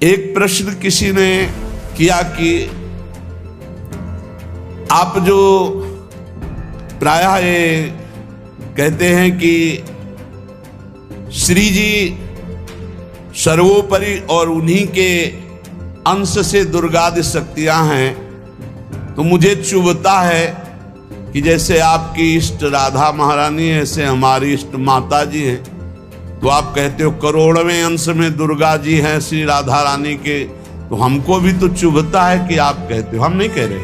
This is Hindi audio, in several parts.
एक प्रश्न किसी ने किया कि आप जो प्रायः ये कहते हैं कि श्री जी सर्वोपरि और उन्हीं के अंश से दुर्गादि शक्तियां हैं, तो मुझे चुभता है कि जैसे आपकी इष्ट राधा महारानी है, ऐसे हमारी इष्ट माता जी हैं, तो आप कहते हो करोड़वें अंश में दुर्गा जी हैं श्री राधा रानी के, तो हमको भी तो चुभता है कि आप कहते हो। हम नहीं कह रहे।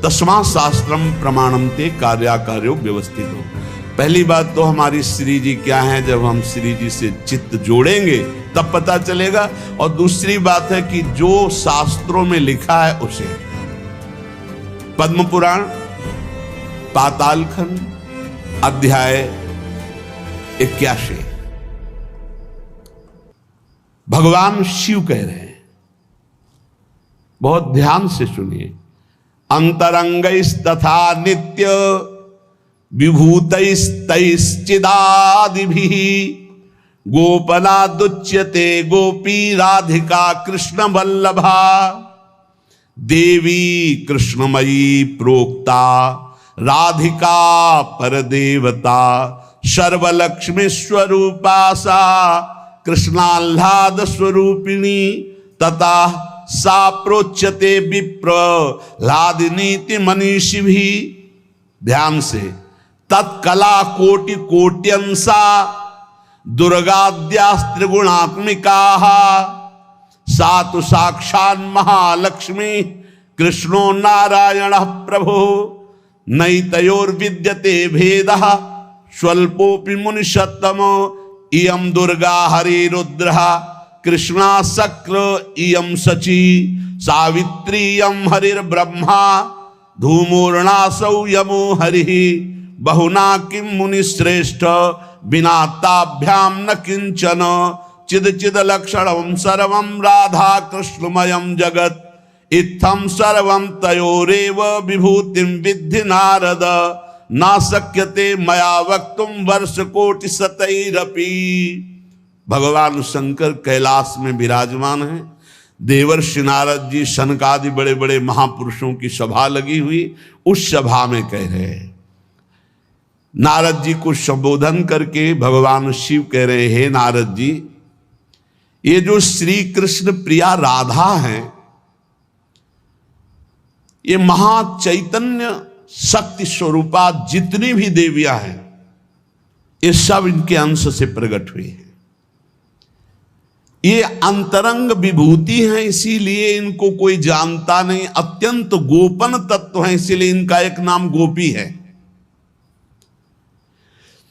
तस्मा शास्त्रम प्रमाणम ते कार्याकार्यो व्यवस्थित हो। पहली बात तो हमारी श्री जी क्या है, जब हम श्री जी से चित्त जोड़ेंगे तब पता चलेगा। और दूसरी बात है कि जो शास्त्रों में लिखा है उसे, पद्म पुराण पाताल खंड अध्याय 81 भगवान शिव कह रहे हैं, बहुत ध्यान से सुनिए। अंतरंगैस्तथा नित्य विभूतैस्तैश्चिदादिभिः गोपनादुच्यते गोपी राधिका कृष्ण वल्लभा देवी कृष्णमयी प्रोक्ता राधिका परदेवता सर्वलक्ष्मी स्वरूपा सा कृष्णाह्लाद स्वरूपिणी तथा सा प्रोच्यते विप्र लादिनीति मनीषी भी। ध्यान से, तत्कला कोटि कोट्यंसा दुर्गाद्यास्त्रिगुणात्मिका सा तो साक्षात् महालक्ष्मी कृष्णो नारायण प्रभु नैतयोर्विद्यते भेदः स्वल्पोपि मुनिषत्तमो इयं दुर्गा हरिरुद्रः कृष्णा शक्र इयं शची सावित्री इयं हरिर्ब्रह्मा धूमोर्णासौ यमो हरिः बहुना किं मुनिश्रेष्ठ बिना ताभ्यां न किंचन चिद चिद लक्षणं सर्वं राधा कृष्णमयं जगत् इत्थं सर्वं तयोरेव विभूतिं विद्धि नारद न शक्यते मया वक्तुं वर्षकोटि शतैरपि। भगवान शंकर कैलाश में विराजमान है। देवर्षि नारद जी शनकादि बड़े बड़े महापुरुषों की सभा लगी हुई, उस सभा में कह रहे हैं, नारद जी को संबोधन करके भगवान शिव कह रहे हैं, हे नारद जी, ये जो श्री कृष्ण प्रिया राधा है, ये महाचैतन्य शक्ति स्वरूपा जितनी भी देवियां हैं, ये सब इनके अंश से प्रकट हुई है। ये अंतरंग विभूति हैं, इसीलिए इनको कोई जानता नहीं। अत्यंत गोपन तत्व है, इसीलिए इनका एक नाम गोपी है।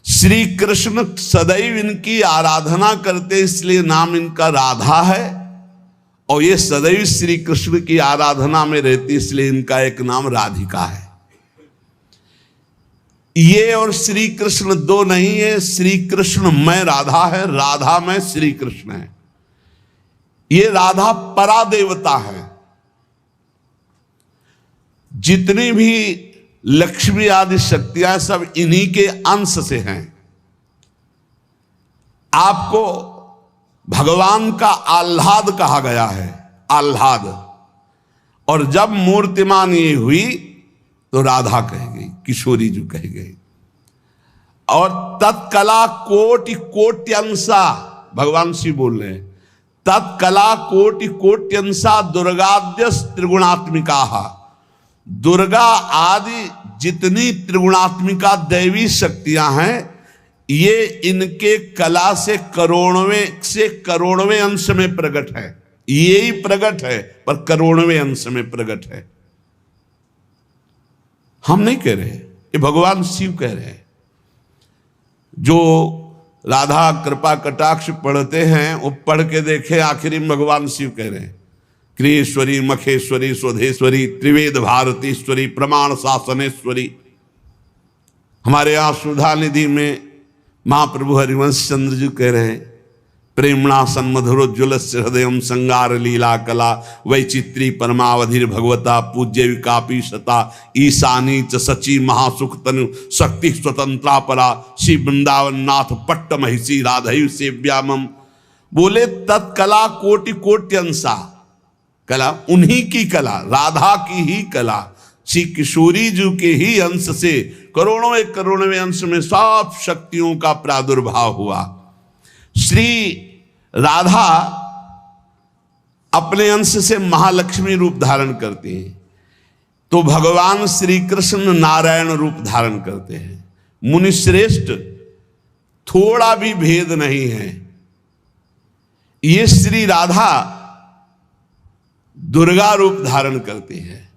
श्री कृष्ण सदैव इनकी आराधना करते, इसलिए नाम इनका राधा है। और ये सदैव श्री कृष्ण की आराधना में रहती, इसलिए इनका एक नाम राधिका है। ये और श्री कृष्ण दो नहीं है। श्री कृष्ण में राधा है, राधा में श्री कृष्ण है। ये राधा परा देवता है। जितनी भी लक्ष्मी आदि शक्तियां सब इन्हीं के अंश से हैं। आपको भगवान का आह्लाद कहा गया है, आह्लाद। और जब मूर्तिमान ये हुई तो राधा कह गई, किशोरी जो कह गई। और तत्कला कोटि कोट्यंसा, भगवान शिव बोल रहे हैं, तत्कला कोटि कोट्यंसा दुर्गाद्य त्रिगुणात्मिका। दुर्गा आदि जितनी त्रिगुणात्मिका दैवी शक्तियां हैं, ये इनके कला से करोड़वें अंश में प्रकट है। ये ही प्रकट है, पर करोड़वें अंश में प्रकट है। हम नहीं कह रहे, ये भगवान शिव कह रहे हैं। जो राधा कृपा कटाक्ष पढ़ते हैं, वो पढ़ के देखे, आखिरी में भगवान शिव कह रहे हैं, क्रियेश्वरी मखेश्वरी स्वधेश्वरी त्रिवेद भारतीश्वरी प्रमाण शासनेश्वरी। हमारे यहाँ सुधा निधि में महाप्रभु हरिवंश चंद्र जी कह रहे हैं, प्रेमणा सन्मधुरोज्वल हृदय संगार लीला कला वैचित्री परमावधिर भगवता पूज्य विकापी सता ईशानी च सची महासुख तनु शक्ति स्वतंत्रा परा श्री वृंदावन नाथ पट्ट महिषी राधयु सेव्यामम बोले तत्कला कोटि कोट्यंसा, कला उन्हीं की कला, राधा की ही कला, श्री किशोरी जी के ही अंश से करोड़ों एक करोड़वें अंश में सब शक्तियों का प्रादुर्भाव हुआ। श्री राधा अपने अंश से महालक्ष्मी रूप धारण करती हैं, तो भगवान श्री कृष्ण नारायण रूप धारण करते हैं। मुनि श्रेष्ठ, थोड़ा भी भेद नहीं है। ये श्री राधा दुर्गा रूप धारण करती है,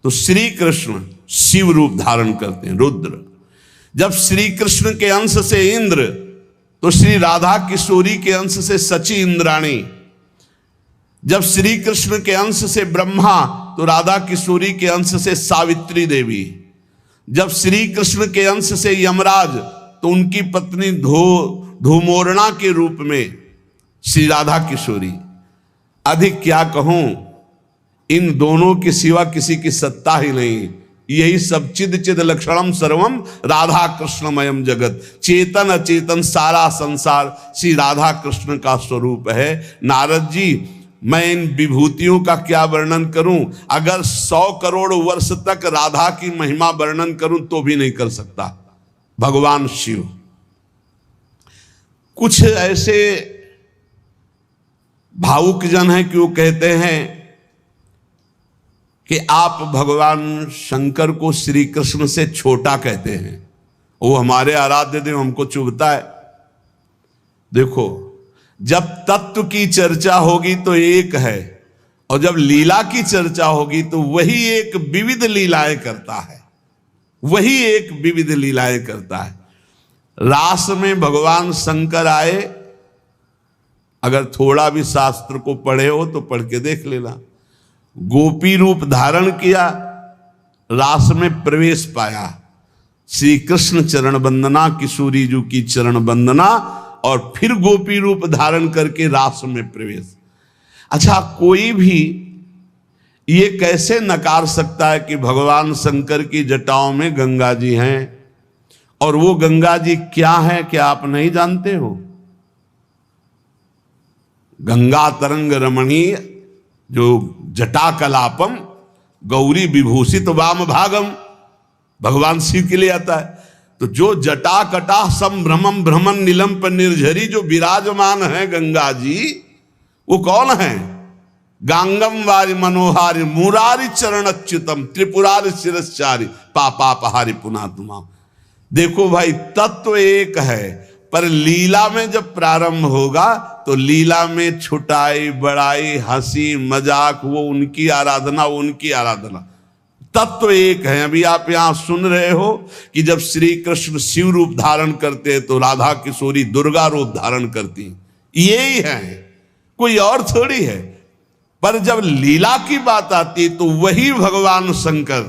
तो श्री कृष्ण शिव रूप धारण करते हैं, रुद्र। जब श्री कृष्ण के अंश से इंद्र, तो श्री राधा किशोरी के अंश से सची इंद्राणी। जब श्री कृष्ण के अंश से ब्रह्मा, तो राधा किशोरी के अंश से सावित्री देवी। जब श्री कृष्ण के अंश से यमराज, तो उनकी पत्नी धूमोरणा के रूप में श्री राधा किशोरी। अधिक क्या कहूं, इन दोनों के सिवा किसी की सत्ता ही नहीं। यही सब चिद चिद लक्षणम सर्वम राधा कृष्णमयम जगत, चेतन अचेतन सारा संसार श्री राधा कृष्ण का स्वरूप है। नारद जी, मैं इन विभूतियों का क्या वर्णन करूं, अगर 100 करोड़ वर्ष तक राधा की महिमा वर्णन करूं तो भी नहीं कर सकता। भगवान शिव, कुछ ऐसे भावुक जन हैं कि वो कहते हैं कि आप भगवान शंकर को श्री कृष्ण से छोटा कहते हैं, वो हमारे आराध्य देव, हमको चुभता है। देखो, जब तत्व की चर्चा होगी तो एक है, और जब लीला की चर्चा होगी तो वही एक विविध लीलाएं करता है, वही एक विविध लीलाएं करता है। रास में भगवान शंकर आए, अगर थोड़ा भी शास्त्र को पढ़े हो तो पढ़ के देख लेना। गोपी रूप धारण किया, रास में प्रवेश पाया, श्री कृष्ण चरण वंदना, किशोरी जी की चरण वंदना, और फिर गोपी रूप धारण करके रास में प्रवेश। अच्छा, कोई भी ये कैसे नकार सकता है कि भगवान शंकर की जटाओं में गंगा जी हैं, और वो गंगा जी क्या है, क्या आप नहीं जानते हो? गंगा तरंग रमणीय जो जटा कलापम गौरी विभूषित वाम भागम, भगवान शिव के लिए आता है। तो जो जटा कटा संभ्रमम भ्रमण नीलम पर निर्झरी जो विराजमान है गंगा जी, वो कौन है? गांगम वारि मनोहारि मुरारी चरण अच्युतम त्रिपुरारि शिरश्चारी पापापहारि पुनातुमा। देखो भाई, तत्व एक है, पर लीला में जब प्रारंभ होगा तो लीला में छुटाई बड़ाई हंसी मजाक, वो उनकी आराधना, वो उनकी आराधना। तत्व एक है। अभी आप यहां सुन रहे हो कि जब श्री कृष्ण शिव रूप धारण करते हैं तो राधा किशोरी दुर्गा रूप धारण करती, यही है, कोई और थोड़ी है। पर जब लीला की बात आती तो वही भगवान शंकर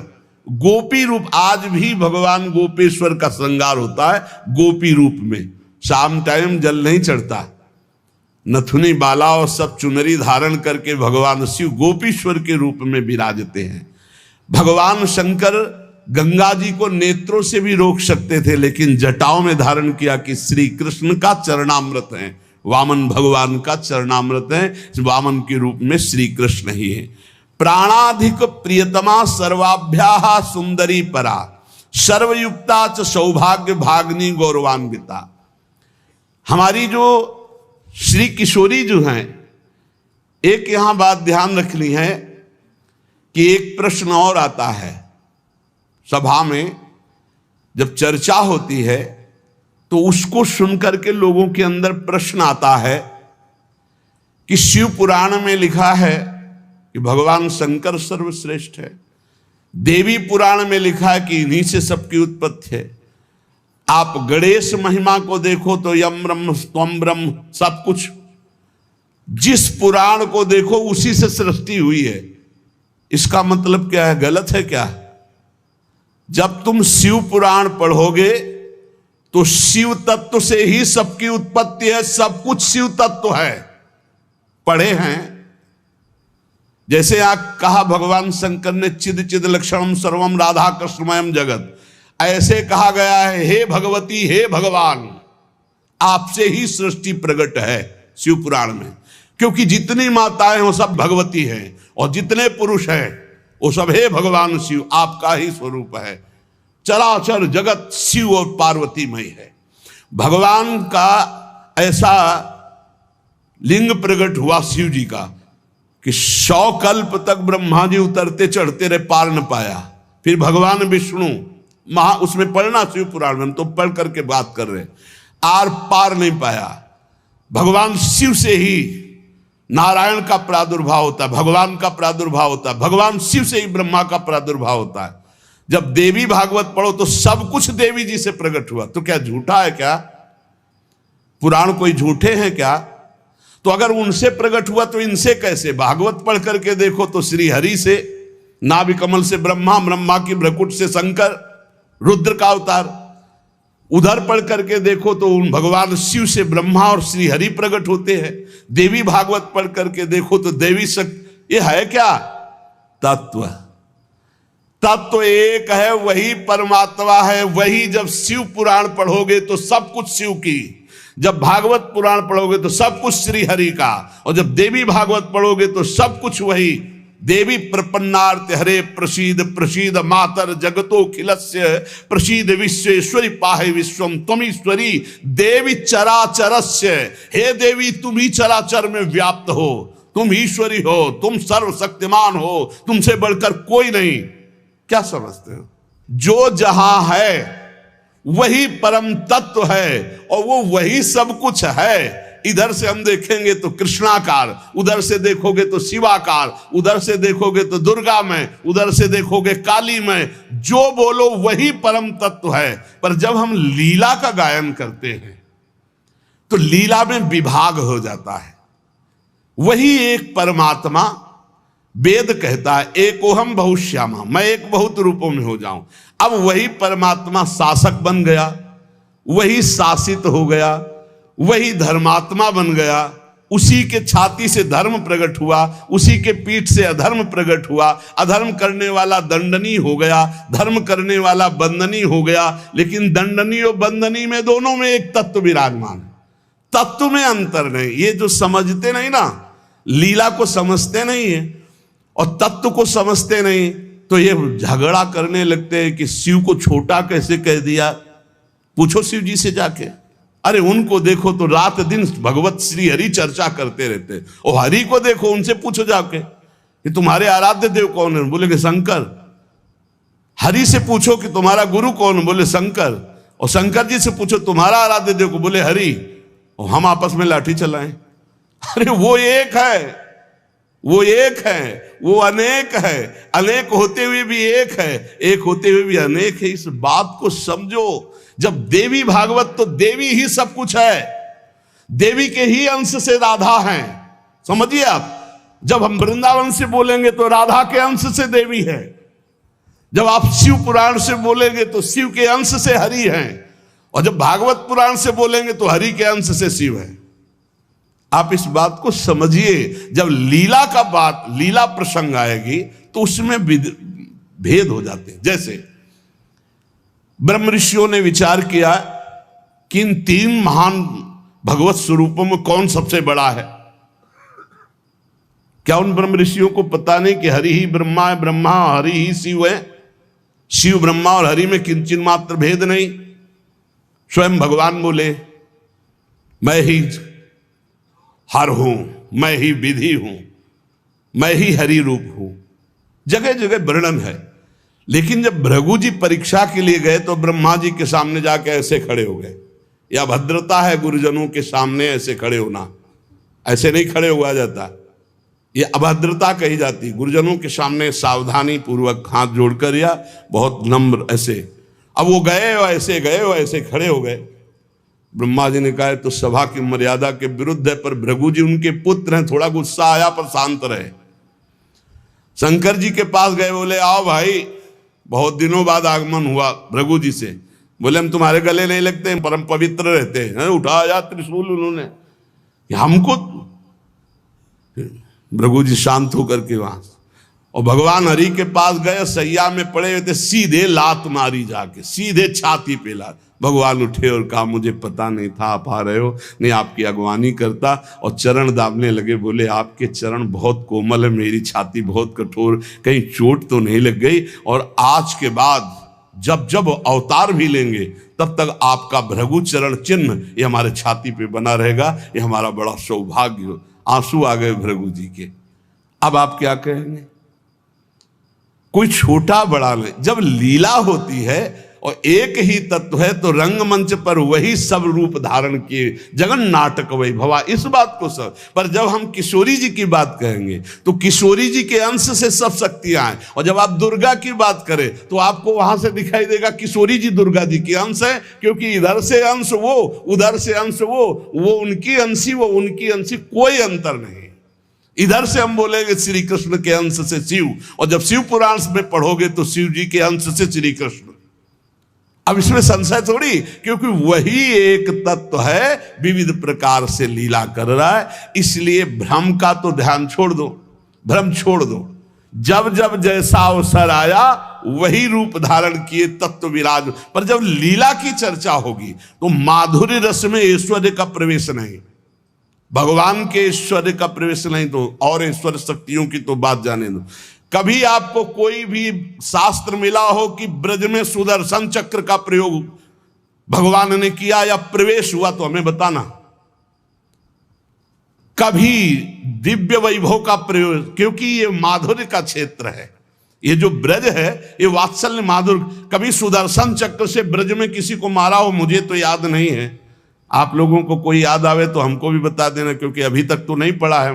गोपी रूप, आज भी भगवान गोपेश्वर का श्रृंगार होता है गोपी रूप में। शाम टाइम जल नहीं चढ़ता, नथुनी बाला और सब चुनरी धारण करके भगवान शिव गोपीश्वर के रूप में विराजते हैं। भगवान शंकर गंगा जी को नेत्रों से भी रोक सकते थे, लेकिन जटाओं में धारण किया कि श्री कृष्ण का चरणामृत है, वामन भगवान का चरणामृत है, वामन के रूप में श्री कृष्ण ही है। प्राणाधिक प्रियतमा सर्वाभ्याः सुंदरी परा सर्वयुक्ता च सौभाग्य भाग्नि गौरवान्विता। हमारी जो श्री किशोरी जो हैं, एक यहां बात ध्यान रखनी है कि एक प्रश्न और आता है सभा में, जब चर्चा होती है तो उसको सुनकर के लोगों के अंदर प्रश्न आता है कि शिव पुराण में लिखा है कि भगवान शंकर सर्वश्रेष्ठ है, देवी पुराण में लिखा है कि इन्हीं से सबकी उत्पत्ति है। आप गणेश महिमा को देखो तो यम ब्रह्म त्वम ब्रह्म, सब कुछ जिस पुराण को देखो उसी से सृष्टि हुई है। इसका मतलब क्या है? गलत है क्या? जब तुम शिव पुराण पढ़ोगे तो शिव तत्व से ही सबकी उत्पत्ति है, सब कुछ शिव तत्व है। पढ़े हैं, जैसे आप कहा भगवान शंकर ने चिद चिद लक्षणम सर्वम राधा कृष्णमयम जगत, ऐसे कहा गया है हे भगवती हे भगवान, आपसे ही सृष्टि प्रकट है, शिव पुराण में, क्योंकि जितनी माताएं हो सब भगवती हैं और जितने पुरुष हैं वो सब हे भगवान शिव आपका ही स्वरूप है। चराचर जगत शिव और पार्वतीमय है। भगवान का ऐसा लिंग प्रकट हुआ शिव जी का कि 100 कल्प तक ब्रह्मा जी उतरते चढ़ते रहे, पार न पाया। फिर भगवान विष्णु उसमें पढ़ना शिव पुराण में, हम तो पढ़ करके बात कर रहे, आर पार नहीं पाया। भगवान शिव से ही नारायण का प्रादुर्भाव होता है, भगवान का प्रादुर्भाव होता है, भगवान शिव से ही ब्रह्मा का प्रादुर्भाव होता है। जब देवी भागवत पढ़ो तो सब कुछ देवी जी से प्रकट हुआ। तो क्या झूठा है क्या? पुराण कोई झूठे हैं क्या? तो अगर उनसे प्रकट हुआ तो इनसे कैसे? भागवत पढ़ करके देखो तो श्री हरि से नाभि कमल से ब्रह्मा, ब्रह्मा की भ्रकुट से शंकर, रुद्र का अवतार। उधर पढ़ करके देखो तो उन भगवान शिव से ब्रह्मा और श्री हरि प्रकट होते हैं। देवी भागवत पढ़ करके देखो तो देवी शक्ति। ये है क्या? तत्व। तत्व एक है, वही परमात्मा है। वही जब शिव पुराण पढ़ोगे तो सब कुछ शिव की, जब भागवत पुराण पढ़ोगे तो सब कुछ श्री हरि का, और जब देवी भागवत पढ़ोगे तो सब कुछ वही। देवी प्रपन्नार्थ हरे प्रसीद प्रसीद मातर जगतो खिलस्य प्रसीद विश्वेश्वरी पाहे विश्वम त्वमीश्वरी देवी चराचरस्य। हे देवी तुम ही चराचर में व्याप्त हो, तुम ईश्वरी हो, तुम सर्वशक्तिमान हो, तुमसे बढ़कर कोई नहीं। क्या समझते हो? जो जहां है वही परम तत्व है और वो वही सब कुछ है। इधर से हम देखेंगे तो कृष्णाकार, उधर से देखोगे तो शिवाकार, उधर से देखोगे तो दुर्गा में, उधर से देखोगे काली में। जो बोलो वही परम तत्व है। पर जब हम लीला का गायन करते हैं तो लीला में विभाग हो जाता है। वही एक परमात्मा, वेद कहता है एकोहम बहुश्यामा, मैं एक बहुत रूपों में हो जाऊं। अब वही परमात्मा शासक बन गया, वही शासित हो गया, वही धर्मात्मा बन गया। उसी के छाती से धर्म प्रकट हुआ, उसी के पीठ से अधर्म प्रकट हुआ। अधर्म करने वाला दंडनी हो गया, धर्म करने वाला बंदनी हो गया। लेकिन दंडनी और बंदनी में दोनों में एक तत्व विराजमान है, तत्व में अंतर नहीं। ये जो समझते नहीं ना, लीला को समझते नहीं है और तत्व को समझते नहीं, तो ये झगड़ा करने लगते हैं कि शिव को छोटा कैसे कह दिया। पूछो शिव जी से जाके। अरे उनको देखो तो रात दिन भगवत श्री हरि चर्चा करते रहते, और हरि को देखो, उनसे पूछो जाके कि तुम्हारे आराध्य देव कौन है, बोलेंगे शंकर। हरि से पूछो कि तुम्हारा गुरु कौन, बोले शंकर। और शंकर जी से पूछो तुम्हारा आराध्य देव को, बोले हरि। और हम आपस में लाठी चलाएं। अरे वो एक है, वो एक है, वो अनेक है। अनेक होते हुए भी एक है, एक होते हुए भी अनेक है। इस बात को समझो। जब देवी भागवत तो देवी ही सब कुछ है, देवी के ही अंश से राधा है। समझिए आप, जब हम वृंदावन से बोलेंगे तो राधा के अंश से देवी है। जब आप शिव पुराण से बोलेंगे तो शिव के अंश से हरि है, और जब भागवत पुराण से बोलेंगे तो हरि के अंश से शिव है। आप इस बात को समझिए। जब लीला का बात, लीला प्रसंग आएगी तो उसमें भेद हो जाते हैं। जैसे ब्रह्म ऋषियों ने विचार किया कि इन 3 महान भगवत स्वरूपों में कौन सबसे बड़ा है। क्या उन ब्रह्म ऋषियों को पता नहीं कि हरि ही ब्रह्मा है, ब्रह्मा हरि ही शिव है। शिव ब्रह्मा और हरि में किंचित मात्र भेद नहीं। स्वयं भगवान बोले मैं ही हर हूं, मैं ही विधि हूं, मैं ही हरि रूप हूं। जगह जगह वर्णन है। लेकिन जब भृगु जी परीक्षा के लिए गए तो ब्रह्मा जी के सामने जाके ऐसे खड़े हो गए। यह भद्रता है गुरुजनों के सामने ऐसे खड़े होना, ऐसे नहीं खड़े हुआ जाता, ये अभद्रता कही जाती। गुरुजनों के सामने सावधानी पूर्वक हाथ जोड़कर या बहुत नम्र ऐसे। अब वो गए और ऐसे खड़े हो गए। ब्रह्मा जी ने कहा तो सभा की मर्यादा के विरुद्ध है, पर भृगु जी उनके पुत्र हैं, थोड़ा गुस्सा आया पर शांत रहे। शंकर जी के पास गए, बोले आओ भाई, बहुत दिनों बाद आगमन हुआ भृगु जी से। बोले हम तुम्हारे गले नहीं लगते, परम पवित्र रहते हैं। उठाया त्रिशूल उन्होंने, हमको। भृगु जी शांत होकर के वहां, और भगवान हरि के पास गए, सैया में पड़े हुए थे, सीधे लात मारी जाके, सीधे छाती पे लात। भगवान उठे और कहा मुझे पता नहीं था आप आ रहे हो, नहीं आपकी अगवानी करता। और चरण दाबने लगे, बोले आपके चरण बहुत कोमल है, मेरी छाती बहुत कठोर, कहीं चोट तो नहीं लग गई। और आज के बाद जब जब अवतार भी लेंगे तब तक आपका भृगु चरण चिन्ह ये हमारे छाती पे बना रहेगा, ये हमारा बड़ा सौभाग्य हो। आंसू आ गए भृगु जी के। अब आप क्या कहेंगे? कोई छोटा बड़ा नहीं, जब लीला होती है और एक ही तत्व है तो रंगमंच पर वही सब रूप धारण किए, जगन नाटक वही भवा, इस बात को सब। पर जब हम किशोरी जी की बात कहेंगे तो किशोरी जी के अंश से सब शक्तियां हैं, और जब आप दुर्गा की बात करें तो आपको वहां से दिखाई देगा किशोरी जी दुर्गा जी की अंश है, क्योंकि इधर से अंश वो, उधर से अंश वो उनकी अंशी, वो उनकी अंशी, कोई अंतर नहीं। इधर से हम बोलेंगे श्री कृष्ण के अंश से शिव, और जब शिव पुराण में पढ़ोगे तो शिव जी के अंश से श्री कृष्ण। अब इसमें संशय थोड़ी, क्योंकि वही एक तत्व है, विविध प्रकार से लीला कर रहा है। इसलिए भ्रम का तो ध्यान छोड़ दो, भ्रम छोड़ दो। जब जब जैसा अवसर आया वही रूप धारण किए तत्व विराज। पर जब लीला की चर्चा होगी तो माधुर्य रस में ऐश्वर्य का प्रवेश नहीं, भगवान के ऐश्वर्य का प्रवेश नहीं, तो और ऐश्वर्य शक्तियों की तो बात जाने दो। कभी आपको कोई भी शास्त्र मिला हो कि ब्रज में सुदर्शन चक्र का प्रयोग भगवान ने किया या प्रवेश हुआ, तो हमें बताना। कभी दिव्य वैभव का प्रयोग, क्योंकि ये माधुर्य का क्षेत्र है, ये जो ब्रज है ये वात्सल्य माधुर्य। कभी सुदर्शन चक्र से ब्रज में किसी को मारा हो, मुझे तो याद नहीं है। आप लोगों को कोई याद आवे तो हमको भी बता देना, क्योंकि अभी तक तो नहीं पढ़ा है।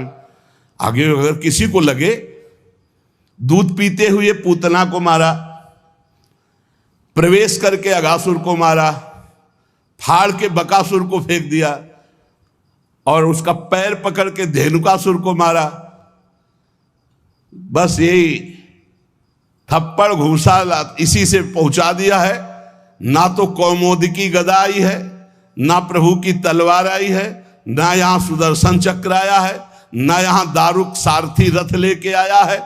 आगे अगर किसी को लगे, दूध पीते हुए पूतना को मारा, प्रवेश करके अगासुर को मारा, फाड़ के बकासुर को फेंक दिया, और उसका पैर पकड़ के धेनुकासुर को मारा, बस यही थप्पड़ घूसा इसी से पहुंचा दिया है। ना तो कौमोदकी गदा आई है, ना प्रभु की तलवार आई है, ना यहां सुदर्शन चक्र आया है, ना यहां दारुक सारथी रथ लेके आया है।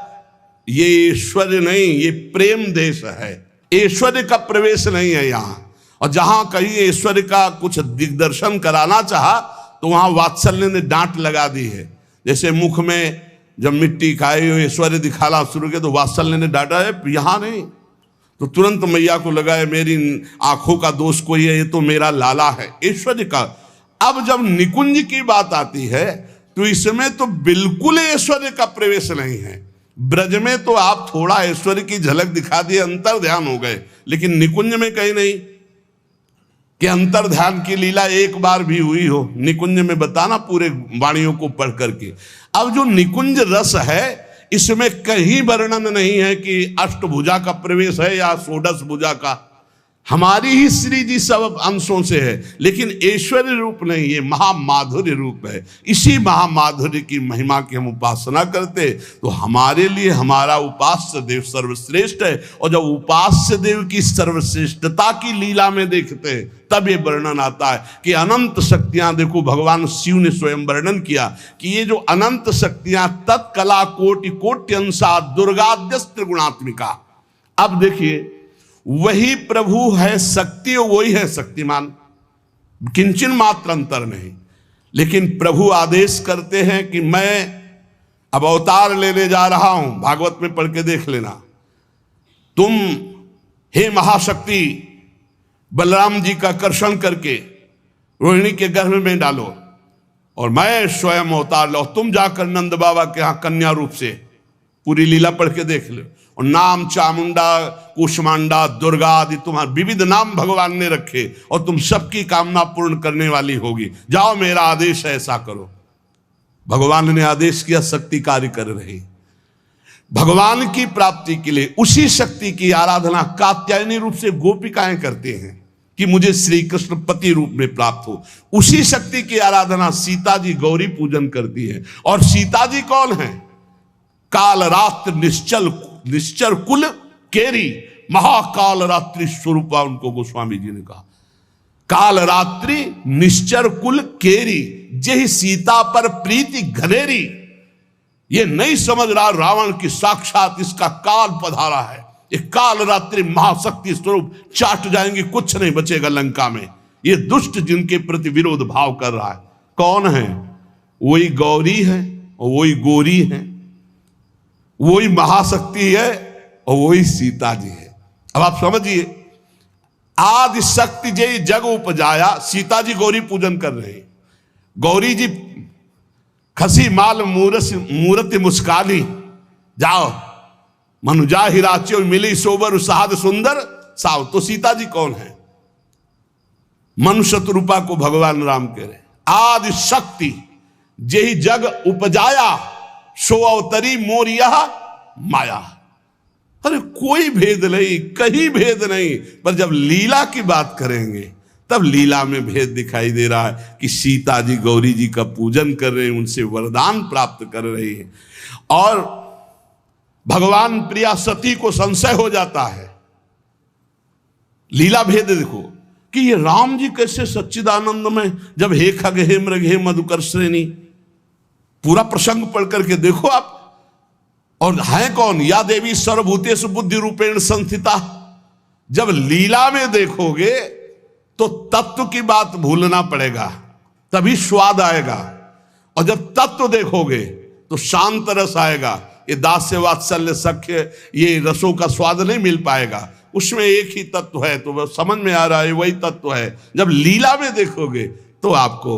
ये ऐश्वर्य नहीं, ये प्रेम देश है, ऐश्वर्य का प्रवेश नहीं है यहाँ। और जहां कहीं ऐश्वर्य का कुछ दिग्दर्शन कराना चाहा तो वहां वात्सल्य ने डांट लगा दी है। जैसे मुख में जब मिट्टी खाई हो ऐश्वर्य दिखाना शुरू किया तो वात्सल्य ने डांटा है, यहाँ नहीं। तो तुरंत मैया को लगा है मेरी आंखों का दोष कोई है, ये तो मेरा लाला है, ऐश्वर्य का। अब जब निकुंज की बात आती है तो इसमें तो बिल्कुल ऐश्वर्य का प्रवेश नहीं है। ब्रज में तो आप थोड़ा ऐश्वर्य की झलक दिखा दिए, अंतर ध्यान हो गए, लेकिन निकुंज में कहीं नहीं कि अंतर ध्यान की लीला एक बार भी हुई हो। निकुंज में बताना पूरे वाणियों को पढ़ करके। अब जो निकुंज रस है इसमें कहीं वर्णन नहीं है कि अष्टभुजा का प्रवेश है या षोडश भुजा का। हमारी ही श्री जी सब अंशों से है, लेकिन ऐश्वर्य रूप नहीं, ये महामाधुर्य रूप है। इसी महामाधुर्य की महिमा की हम उपासना करते तो हमारे लिए हमारा उपास्य देव सर्वश्रेष्ठ है। और जब उपास्य देव की सर्वश्रेष्ठता की लीला में देखते हैं तब ये वर्णन आता है कि अनंत शक्तियां, देखो भगवान शिव ने स्वयं वर्णन किया कि ये जो अनंत शक्तियां तत्कला कोटि कोट्यंसा दुर्गाद्यस्त्र गुणात्मिका। अब देखिए वही प्रभु है शक्ति, वही है शक्तिमान, किंचन मात्र अंतर नहीं। लेकिन प्रभु आदेश करते हैं कि मैं अब अवतार लेने जा रहा हूं, भागवत में पढ़ के देख लेना। तुम हे महाशक्ति बलराम जी का कर्षण करके रोहिणी के गर्भ में डालो और मैं स्वयं अवतार लो। तुम जाकर नंद बाबा के यहाँ कन्या रूप से पूरी लीला पढ़ के देख लो। और नाम चामुंडा, कुष्मांडा, दुर्गा आदि तुम्हारे विविध नाम भगवान ने रखे और तुम सबकी कामना पूर्ण करने वाली होगी। जाओ मेरा आदेश है ऐसा करो। भगवान ने आदेश किया, शक्ति कार्य कर रही। भगवान की प्राप्ति के लिए उसी शक्ति की आराधना कात्यायनी रूप से गोपिकाएं करते हैं कि मुझे श्री कृष्ण पति रूप में प्राप्त हो। उसी शक्ति की आराधना सीता जी गौरी पूजन करती है। और सीता जी कौन है? काल रात्र निश्चर कुल केरी, महाकाल रात्रि स्वरूपा उनको गोस्वामी जी ने कहा। काल रात्रि निश्चर कुल केरी, जेहि सीता पर प्रीति घनेरी। ये नहीं समझ रहा रावण की साक्षात इसका काल पधारा है, ये काल रात्रि महाशक्ति स्वरूप चाट जाएंगे, कुछ नहीं बचेगा लंका में। ये दुष्ट जिनके प्रति विरोध भाव कर रहा है कौन है? वही गौरी है और वही गोरी है, वही महाशक्ति है और वही सीता जी है। अब आप समझिए, आदि शक्ति जय जग उपजाया, सीता जी गौरी पूजन कर रहे हैं। गौरी जी खसी माल मूर्ति मुस्कानी, जाओ मनुजा हिराच्यो मिली सोबर साध सुंदर साव। तो सीता जी कौन है? मनुष्य रूपा को भगवान राम कह रहे। आदि शक्ति जेहि जग उपजाया, सो अवतरी मोर यह माया। अरे कोई भेद नहीं, कहीं भेद नहीं, पर जब लीला की बात करेंगे तब लीला में भेद दिखाई दे रहा है कि सीता जी गौरी जी का पूजन कर रहे हैं, उनसे वरदान प्राप्त कर रही हैं। और भगवान प्रिया सती को संशय हो जाता है। लीला भेद देखो कि ये राम जी कैसे सच्चिदानंद में, जब हे खग हे मृग हे मधुकर श्रेणी, पूरा प्रसंग पढ़ करके देखो आप। और है कौन? या देवी सर्वभूतेषु बुद्धि रूपेण संस्थिता। जब लीला में देखोगे तो तत्व की बात भूलना पड़ेगा, तभी स्वाद आएगा। और जब तत्व देखोगे तो शांत रस आएगा। ये दास्य वात्सल्य सख्य, ये रसों का स्वाद नहीं मिल पाएगा। उसमें एक ही तत्व है, तो वह समझ में आ रहा है वही तत्व है। जब लीला में देखोगे तो आपको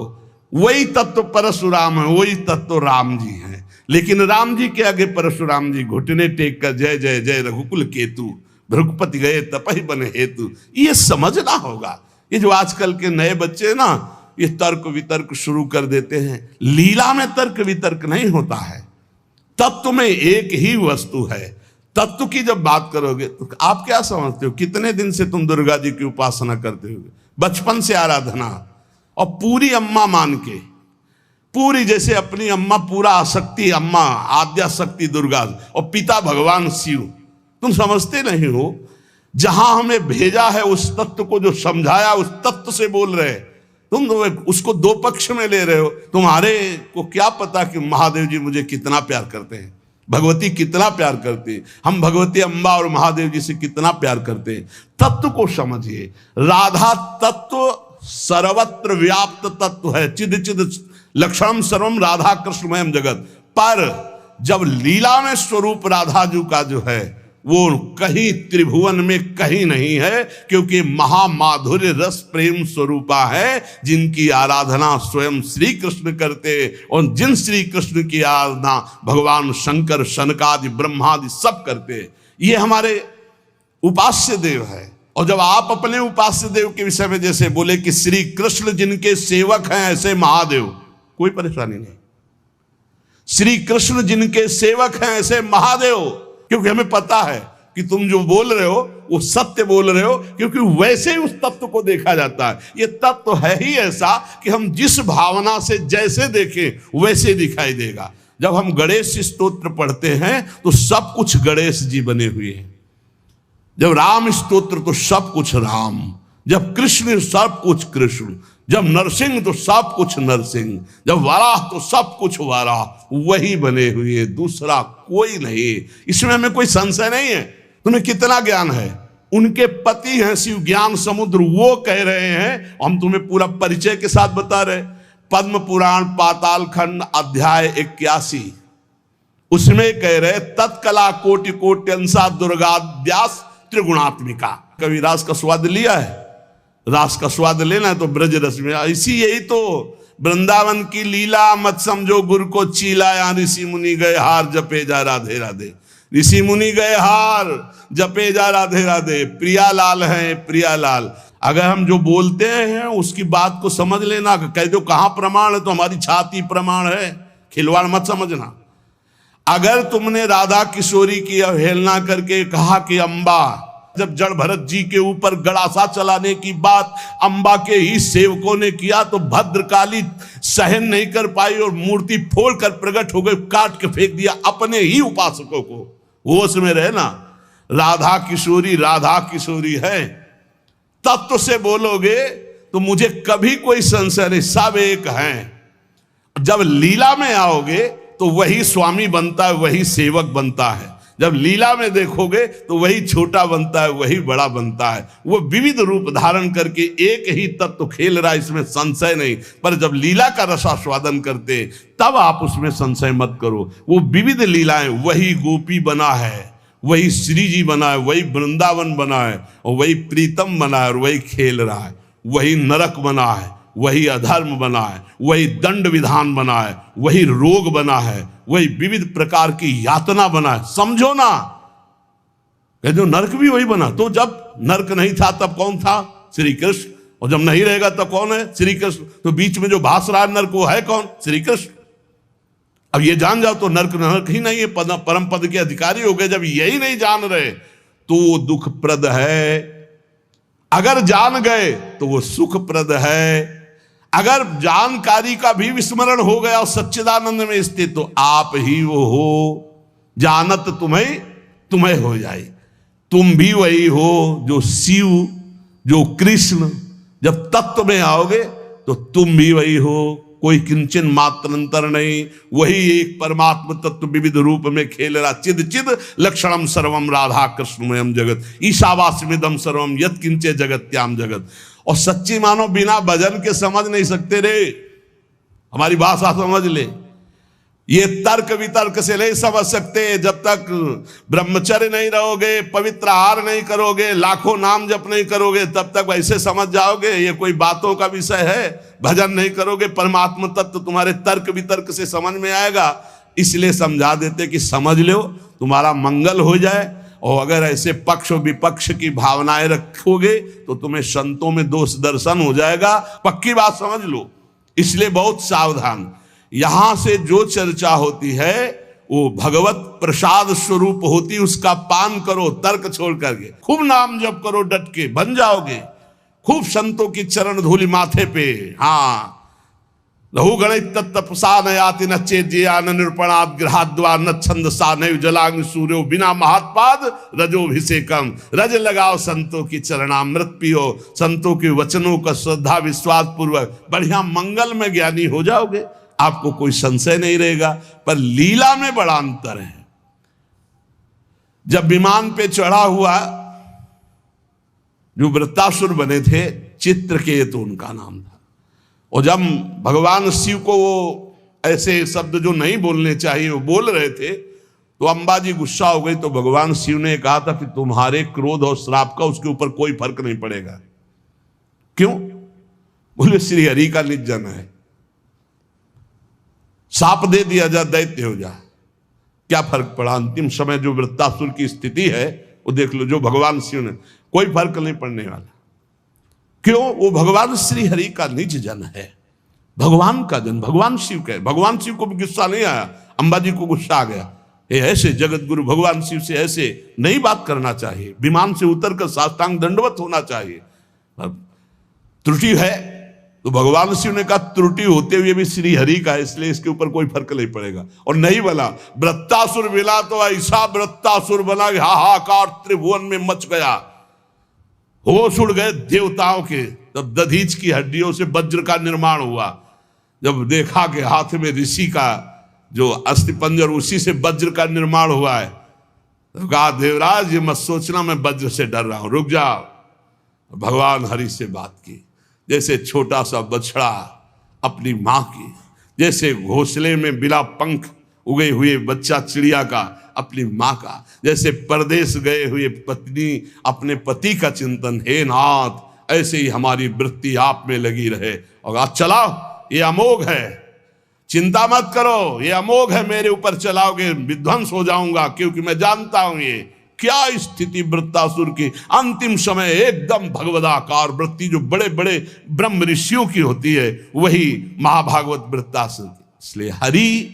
वही तत्व परशुराम है, वही तत्व राम जी हैं। लेकिन राम जी के आगे परशुराम जी घुटने टेक कर जय जय जय रघुकुल केतु, भृगुपति गए तपहि बने हेतु। ये समझना होगा। ये जो आजकल के नए बच्चे ना, ये तर्क वितर्क शुरू कर देते हैं। लीला में तर्क वितर्क नहीं होता है, तत्व में एक ही वस्तु है। तत्व की जब बात करोगे तो आप क्या समझते हो? कितने दिन से तुम दुर्गा जी की उपासना करते हो? बचपन से आराधना, और पूरी अम्मा मान के, पूरी जैसे अपनी अम्मा, पूरा आसक्ति अम्मा, आद्या शक्ति दुर्गा, और पिता भगवान शिव। तुम समझते नहीं हो, जहां हमें भेजा है उस तत्व को, जो समझाया उस तत्व से बोल रहे। तुम उसको दो पक्ष में ले रहे हो। तुम्हारे को क्या पता कि महादेव जी मुझे कितना प्यार करते हैं, भगवती कितना प्यार करती है, हम भगवती अम्बा और महादेव जी से कितना प्यार करते हैं। तत्व को समझिए। राधा तत्व सर्वत्र व्याप्त तत्व है, चिद चिद लक्षणम सर्वम राधा कृष्णमयम जगत। पर जब लीला में स्वरूप राधा जी का जो है वो कहीं त्रिभुवन में कहीं नहीं है, क्योंकि महामाधुर्य रस प्रेम स्वरूपा है, जिनकी आराधना स्वयं श्री कृष्ण करते। और जिन श्री कृष्ण की आराधना भगवान शंकर, शनकादि, ब्रह्मादि सब करते। ये हमारे उपास्य देव है। और जब आप अपने उपास्य देव के विषय में जैसे बोले कि श्री कृष्ण जिनके सेवक हैं ऐसे महादेव, कोई परेशानी नहीं। श्री कृष्ण जिनके सेवक हैं ऐसे महादेव, क्योंकि हमें पता है कि तुम जो बोल रहे हो वो सत्य बोल रहे हो, क्योंकि वैसे ही उस तत्व को देखा जाता है। ये तत्व है ही ऐसा कि हम जिस भावना से जैसे देखें वैसे दिखाई देगा। जब हम गणेश स्तोत्र पढ़ते हैं तो सब कुछ गणेश जी बने हुए हैं। जब राम स्तोत्र तो सब कुछ राम, जब कृष्ण सब कुछ कृष्ण, जब नरसिंह तो सब कुछ नरसिंह, जब वाराह तो सब कुछ वाराह, वही बने हुए, दूसरा कोई नहीं। इसमें हमें कोई संशय नहीं है। तुम्हें कितना ज्ञान है? उनके पति हैं शिव ज्ञान समुद्र, वो कह रहे हैं। हम तुम्हें पूरा परिचय के साथ बता रहे। पद्म पुराण पाताल खंड अध्याय 81, उसमें कह रहे तत्कला कोटि कोट्यंसा दुर्गाद्यास त्रिगुणात्मिका। कभी रास का स्वाद लिया है? रास का स्वाद लेना है तो ब्रज रस में। इसी यही तो वृंदावन की लीला, मत समझो गुरु को चीला। या ऋषि मुनि गए हार, जपे जा राधे राधे। ऋषि मुनि गए हार, जपे जा राधे राधे। प्रियालाल हैं प्रियालाल। अगर हम जो बोलते हैं उसकी बात को समझ लेना। कह दो कहाँ प्रमाण है, तो हमारी छाती प्रमाण है। खिलवाड़ मत समझना। अगर तुमने राधा किशोरी की अवहेलना करके कहा कि अम्बा, जब जड़ भरत जी के ऊपर गड़ासा चलाने की बात अम्बा के ही सेवकों ने किया तो भद्रकाली सहन नहीं कर पाई और मूर्ति फोड़कर प्रकट हो गई, काट के फेंक दिया अपने ही उपासकों को। होश में रहे ना, राधा किशोरी है। तत्व से बोलोगे तो मुझे कभी कोई संशय नहीं, सब एक हैं। जब लीला में आओगे तो वही स्वामी बनता है, वही सेवक बनता है। जब लीला में देखोगे तो वही छोटा बनता है, वही बड़ा बनता है। वो विविध रूप धारण करके एक ही तत्व खेल रहा है, इसमें संशय नहीं। पर जब लीला का रसास्वादन करते तब आप उसमें संशय मत करो। वो विविध लीलाएं, वही गोपी बना है, वही श्री जी बना है, वही वृंदावन बना है, और वही प्रीतम बना है, और वही खेल रहा है। वही नरक बना है, वही अधर्म बना है, वही दंड विधान बना है, वही रोग बना है, वही विविध प्रकार की यातना बना है। समझो ना, जो नरक भी वही बना। तो जब नरक नहीं था तब कौन था? श्री कृष्ण। और जब नहीं रहेगा तब कौन है? श्री कृष्ण। तो बीच में जो भास रहा है नरक, वो है कौन? श्री कृष्ण। अब ये जान जाओ तो नरक नरक ही नहीं है, परम पद के अधिकारी हो गए। जब यही नहीं जान रहे तो वो दुखप्रद है, अगर जान गए तो वो सुखप्रद है। अगर जानकारी का भी विस्मरण हो गया और सच्चिदानंद में स्थित, तो आप ही वो हो, जानत तुम्हें हो जाए। तुम भी वही हो जो शिव, जो कृष्ण। जब तत्व में आओगे तो तुम भी वही हो, कोई किंचन मात्र अंतर नहीं। वही एक परमात्म तत्व विविध रूप में खेल रहा। चिद चिद लक्षणम सर्वम राधा कृष्णमयम जगत ईशावास्यमिदम सर्वम यत् किंचे जगत्याम जगत। और सच्ची मानो बिना भजन के समझ नहीं सकते रे। हमारी भाषा समझ ले। ये तर्क वितर्क से नहीं समझ सकते। जब तक ब्रह्मचर्य नहीं रहोगे, पवित्र आहार नहीं करोगे, लाखों नाम जप नहीं करोगे, तब तक वैसे समझ जाओगे ये कोई बातों का विषय है। भजन नहीं करोगे, परमात्म तत्व तुम्हारे तर्क वितर्क से समझ में आएगा। इसलिए समझा देते कि समझ लो, तुम्हारा मंगल हो जाए। और अगर ऐसे पक्ष विपक्ष की भावनाएं रखोगे तो तुम्हें संतों में दोष दर्शन हो जाएगा। पक्की बात समझ लो। इसलिए बहुत सावधान। यहां से जो चर्चा होती है वो भगवत प्रसाद स्वरूप होती, उसका पान करो तर्क छोड़ करके। खूब नाम जप करो, डट के बन जाओगे। खूब संतों की चरण धूलि माथे पे। हाँ, लहु गणित तत्प्रसाद याति न चेज्या न निरूपणाद गृहाद्वा न छंद सा नैव जलांग सूर्यो बिना महात्पाद रजोभिषेकम। रज लगाओ संतों की चरणामृत पियो, संतों के वचनों का श्रद्धा विश्वास पूर्वक बढ़िया मंगल में ज्ञानी हो जाओगे। आपको कोई संशय नहीं रहेगा। पर लीला में बड़ा अंतर है। जब विमान पे चढ़ा हुआ जो वृत्तासुर बने थे, चित्रकेतु उनका नाम था। और जब भगवान शिव को वो ऐसे शब्द जो नहीं बोलने चाहिए वो बोल रहे थे, तो अंबा जी गुस्सा हो गई। तो भगवान शिव ने कहा था कि तुम्हारे क्रोध और श्राप का उसके ऊपर कोई फर्क नहीं पड़ेगा। क्यों? बोले श्री हरि का निज जन है, साप दे दिया जा, दैत्य हो जा, क्या फर्क पड़ा? अंतिम समय जो वृत्तासुर की स्थिति है वो देख लो। जो भगवान शिव ने, कोई फर्क नहीं पड़ने वाला। क्यों? वो भगवान श्री हरि का निज जन है, भगवान का जन, भगवान शिव का है। भगवान शिव को भी गुस्सा नहीं आया, अंबा जी को गुस्सा आ गया। ये ऐसे जगत गुरु भगवान शिव से ऐसे नहीं बात करना चाहिए। विमान से उतर कर साष्टांग दंडवत होना चाहिए। त्रुटि है तो भगवान शिव ने कहा त्रुटि होते हुए भी श्री हरि का है, इसलिए इसके ऊपर कोई फर्क नहीं पड़ेगा। और नहीं बना वृत्तासुर मिला तो ऐसा वृत्तासुर बना, हाहाकार त्रिभुवन में मच गया। होश उड़ गए देवताओं के। तब दधीच की हड्डियों से वज्र का निर्माण हुआ। जब देखा कि हाथ में ऋषि का जो अस्थिपंजर, उसी से वज्र का निर्माण हुआ है, तो कहा देवराज ये मत सोचना मैं वज्र से डर रहा हूं, रुक जाओ। भगवान हरि से बात की। जैसे छोटा सा बछड़ा अपनी माँ की, जैसे घोंसले में बिना पंख उगे हुए बच्चा चिड़िया का अपनी माँ का, जैसे परदेश गए हुए पत्नी अपने पति का चिंतन, हे नाथ ऐसे ही हमारी वृत्ति आप में लगी रहे। और आज चलाओ, ये अमोघ है, चिंता मत करो, ये अमोघ है, मेरे ऊपर चलाओगे विध्वंस हो जाऊंगा, क्योंकि मैं जानता हूं ये क्या स्थिति वृत्तासुर की। अंतिम समय एकदम भगवदाकार वृत्ति जो बड़े बड़े ब्रह्म ऋषियों की होती है, वही महाभागवत वृत्तासुर की। इसलिए हरि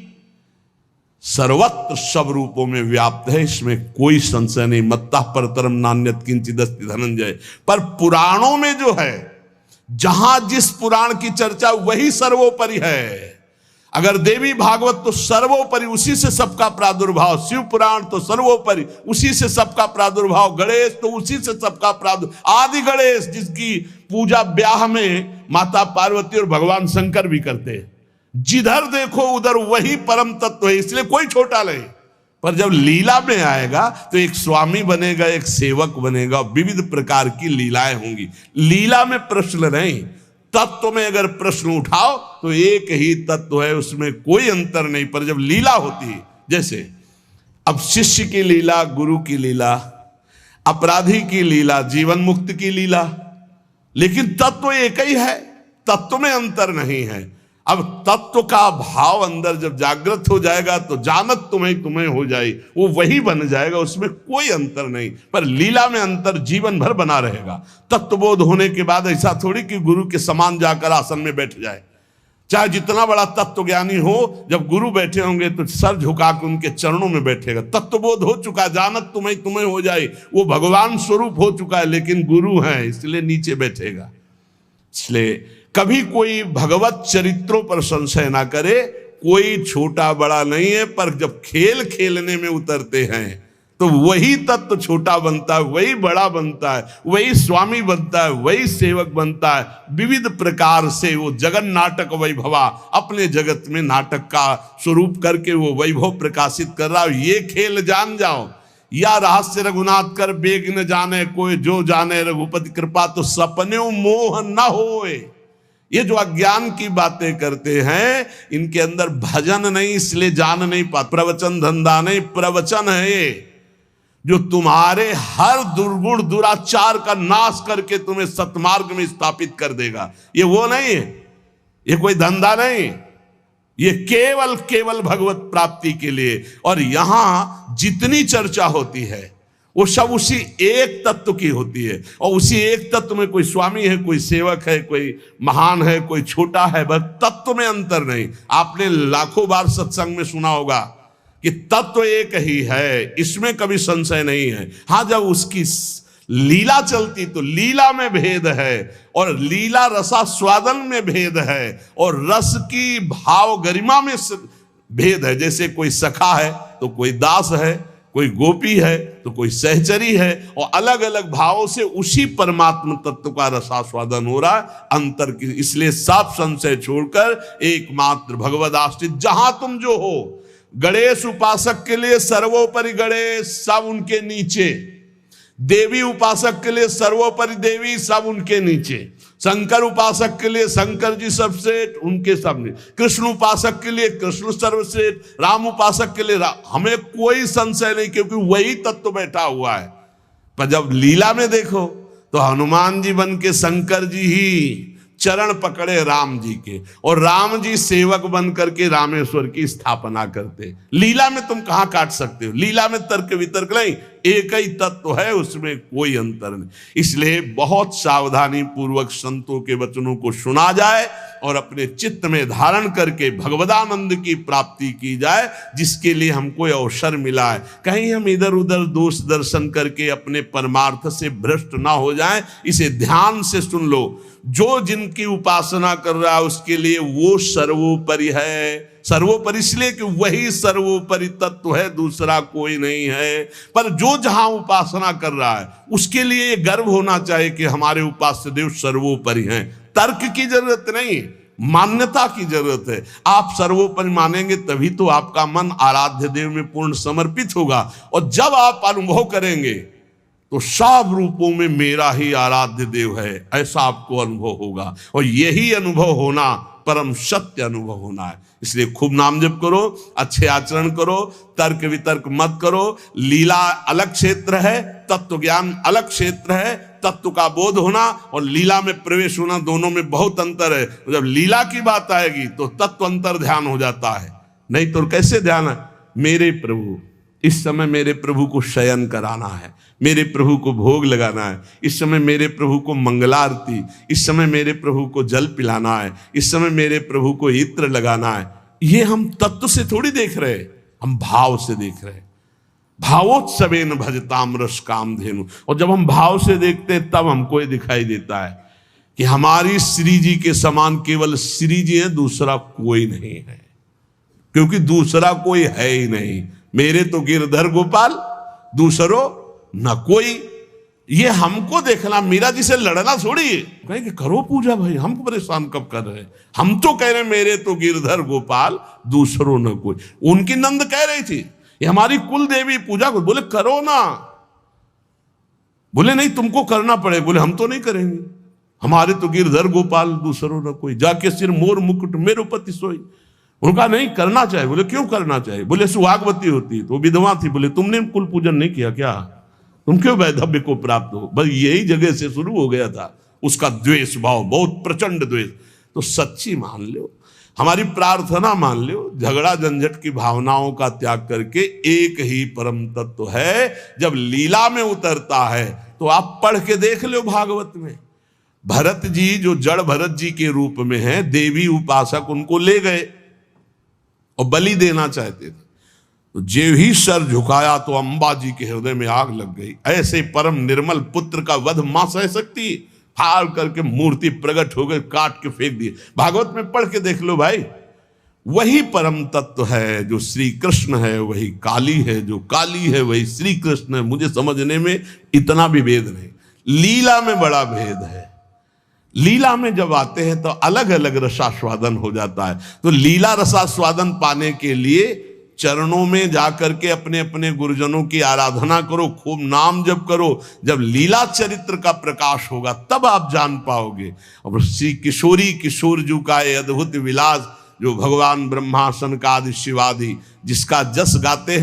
सर्वत्र सब रूपों में व्याप्त है, इसमें कोई संशय नहीं। मत्ता परतरम नान्यत किंचिदस्ति धनंजय। पर पुराणों में जो है, जहां जिस पुराण की चर्चा वही सर्वोपरि है। अगर देवी भागवत तो सर्वोपरि, उसी से सबका प्रादुर्भाव। शिव पुराण तो सर्वोपरि, उसी से सबका प्रादुर्भाव। गणेश तो उसी से सबका प्रादुर्भाव। आदि गणेश जिसकी पूजा ब्याह में माता पार्वती और भगवान शंकर भी करते हैं। जिधर देखो उधर वही परम तत्व है, इसलिए कोई छोटा नहीं। पर जब लीला में आएगा तो एक स्वामी बनेगा, एक सेवक बनेगा, विविध प्रकार की लीलाएं होंगी। लीला में प्रश्न नहीं, तत्व में अगर प्रश्न उठाओ तो एक ही तत्व है, उसमें कोई अंतर नहीं। पर जब लीला होती है, जैसे अब शिष्य की लीला, गुरु की लीला, अपराधी की लीला, जीवन मुक्त की लीला, लेकिन तत्व एक ही है, तत्व में अंतर नहीं है। अब तत्व का भाव अंदर जब जागृत हो जाएगा तो जानत तुम्हें हो जाए, वो वही बन जाएगा, उसमें कोई अंतर नहीं। पर लीला में अंतर जीवन भर बना रहेगा। तत्वबोध होने के बाद ऐसा थोड़ी कि गुरु के समान जाकर आसन में बैठ जाए। चाहे जितना बड़ा तत्व ज्ञानी हो, जब गुरु बैठे होंगे तो सर झुका के उनके चरणों में बैठेगा। तत्वबोध हो चुका, जानत तुम्हें हो जाए, वो भगवान स्वरूप हो चुका है, लेकिन गुरु है इसलिए नीचे बैठेगा। इसलिए कभी कोई भगवत चरित्रों पर संशय ना करे। कोई छोटा बड़ा नहीं है, पर जब खेल खेलने में उतरते हैं तो वही तत्व छोटा बनता है, वही बड़ा बनता है, वही स्वामी बनता है, वही सेवक बनता है। विविध प्रकार से वो जगन नाटक वैभवा, अपने जगत में नाटक का स्वरूप करके वो वैभव प्रकाशित कर रहा है। ये खेल जान जाओ, या रहस्य रघुनाथ कर बेग न जाने कोई, जो जाने रघुपति कृपा तो सपने मोह न होए। ये जो अज्ञान की बातें करते हैं, इनके अंदर भजन नहीं, इसलिए जान नहीं पाते। प्रवचन धंधा नहीं, प्रवचन है ये, जो तुम्हारे हर दुर्गुण दुराचार का नाश करके तुम्हें सतमार्ग में स्थापित कर देगा। ये वो नहीं है, ये कोई धंधा नहीं, ये केवल भगवत प्राप्ति के लिए। और यहां जितनी चर्चा होती है वो सब उसी एक तत्व की होती है, और उसी एक तत्व में कोई स्वामी है, कोई सेवक है, कोई महान है, कोई छोटा है, बस तत्व में अंतर नहीं। आपने लाखों बार सत्संग में सुना होगा कि तत्व एक ही है, इसमें कभी संशय नहीं है। हाँ, जब उसकी लीला चलती तो लीला में भेद है, और लीला रसास्वादन में भेद है, और रस की भाव गरिमा में भेद है। जैसे कोई सखा है तो कोई दास है, कोई गोपी है तो कोई सहचरी है, और अलग अलग भावों से उसी परमात्मा तत्व का रसास्वादन हो रहा है। अंतर की, इसलिए सब संशय छोड़कर एकमात्र भगवद आश्रित जहां तुम जो हो। गणेश उपासक के लिए सर्वोपरि गणेश, सब उनके नीचे। देवी उपासक के लिए सर्वोपरि देवी, सब उनके नीचे। शंकर उपासक के लिए शंकर जी सर्वश्रेष्ठ, उनके सामने। कृष्ण उपासक के लिए कृष्ण सर्वश्रेष्ठ, राम उपासक के लिए राम। हमें कोई संशय नहीं, क्योंकि वही तत्व बैठा हुआ है। पर जब लीला में देखो तो हनुमान जी बन के शंकर जी ही चरण पकड़े राम जी के, और राम जी सेवक बन करके रामेश्वर की स्थापना करते। लीला में तुम कहां काट सकते हो? लीला में तर्क वितर्क नहीं, एक ही तत्व है, उसमें कोई अंतर नहीं। इसलिए बहुत सावधानी पूर्वक संतों के वचनों को सुना जाए और अपने चित्त में धारण करके भगवदानंद की प्राप्ति की जाए, जिसके लिए हमको अवसर मिला है। कहीं हम इधर उधर दोष दर्शन करके अपने परमार्थ से भ्रष्ट ना हो जाए। इसे ध्यान से सुन लो। जो जिनकी उपासना कर रहा है उसके लिए वो सर्वोपरि है। सर्वोपरि इसलिए कि वही सर्वोपरि तत्व है, दूसरा कोई नहीं है। पर जो जहां उपासना कर रहा है उसके लिए ये गर्व होना चाहिए कि हमारे उपास्य देव सर्वोपरि हैं। तर्क की जरूरत नहीं, मान्यता की जरूरत है। आप सर्वोपरि मानेंगे तभी तो आपका मन आराध्य देव में पूर्ण समर्पित होगा, और जब आप अनुभव करेंगे तो सब रूपों में मेरा ही आराध्य देव है, ऐसा आपको अनुभव होगा। और यही अनुभव होना परम सत्य अनुभव होना है। इसलिए खूब नाम जप करो, अच्छे आचरण करो, तर्क वितर्क मत करो। लीला अलग क्षेत्र है, तत्व ज्ञान अलग क्षेत्र है। तत्व का बोध होना और लीला में प्रवेश होना, दोनों में बहुत अंतर है। जब लीला की बात आएगी तो तत्व अंतर ध्यान हो जाता है, नहीं तो कैसे ध्यान है? मेरे प्रभु, इस समय मेरे प्रभु को शयन कराना है, मेरे प्रभु को भोग लगाना है, इस समय मेरे प्रभु को मंगलारती, इस समय मेरे प्रभु को जल पिलाना है, इस समय मेरे प्रभु को इत्र लगाना है। ये हम तत्व से थोड़ी देख रहे, हम भाव से देख रहे। भावोत्सवेन भजताम रस काम धेनु। और जब हम भाव से देखते हैं तब हमको ये दिखाई देता है कि हमारी श्री जी के समान केवल श्री जी है, दूसरा कोई नहीं है, क्योंकि दूसरा कोई है ही नहीं। मेरे तो गिरधर गोपाल, दूसरो न कोई। ये हमको देखना, मीरा जी से लड़ना छोड़िए। कहें कि करो पूजा भाई, हमको परेशान कब कर रहे हैं? हम तो कह रहे मेरे तो गिरधर गोपाल दूसरों न कोई। उनकी नंद कह रही थी ये हमारी कुल देवी पूजा को, बोले करो ना। बोले नहीं तुमको करना पड़े। बोले हम तो नहीं करेंगे, हमारे तो गिरधर गोपाल दूसरों न कोई, जाके सिर मोर मुकुट मेरो पति सोई। उनका नहीं करना चाहिए। बोले क्यों करना चाहिए? बोले सुहागवती होती तो विधवा थी। बोले तुमने कुल पूजन नहीं किया क्या? तुम क्यों वैधव्य को प्राप्त हो? बस यही जगह से शुरू हो गया था उसका द्वेष भाव, बहुत प्रचंड द्वेष। तो सच्ची मान लो, हमारी प्रार्थना मान लो, झगड़ा झंझट की भावनाओं का त्याग करके एक ही परम तत्व है जब लीला में उतरता है। तो आप पढ़ के देख लो भागवत में, भरत जी जो जड़ भरत जी के रूप में हैं, देवी उपासक उनको ले गए और बलि देना चाहते थे। तो जे ही सर झुकाया तो अंबा जी के हृदय में आग लग गई। ऐसे परम निर्मल पुत्र का वध मां सह सकती? फाड़ करके मूर्ति प्रकट हो गई, काट के फेंक दिए। भागवत में पढ़ के देख लो भाई। वही परम तत्व है जो श्री कृष्ण है, वही काली है, जो काली है वही श्री कृष्ण है। मुझे समझने में इतना भी भेद नहीं, लीला में बड़ा भेद है। लीला में जब आते हैं तो अलग अलग रसास्वादन हो जाता है। तो लीला रसास्वादन पाने के लिए चरणों में जाकर के अपने अपने गुरुजनों की आराधना करो, खूब नाम जप करो। जब लीला चरित्र का प्रकाश होगा तब आप जान पाओगे। और श्री किशोरी किशोर जू का ये अद्भुत विलास जो भगवान ब्रह्मा सनकादि शिवादि जिसका जस गाते हैं,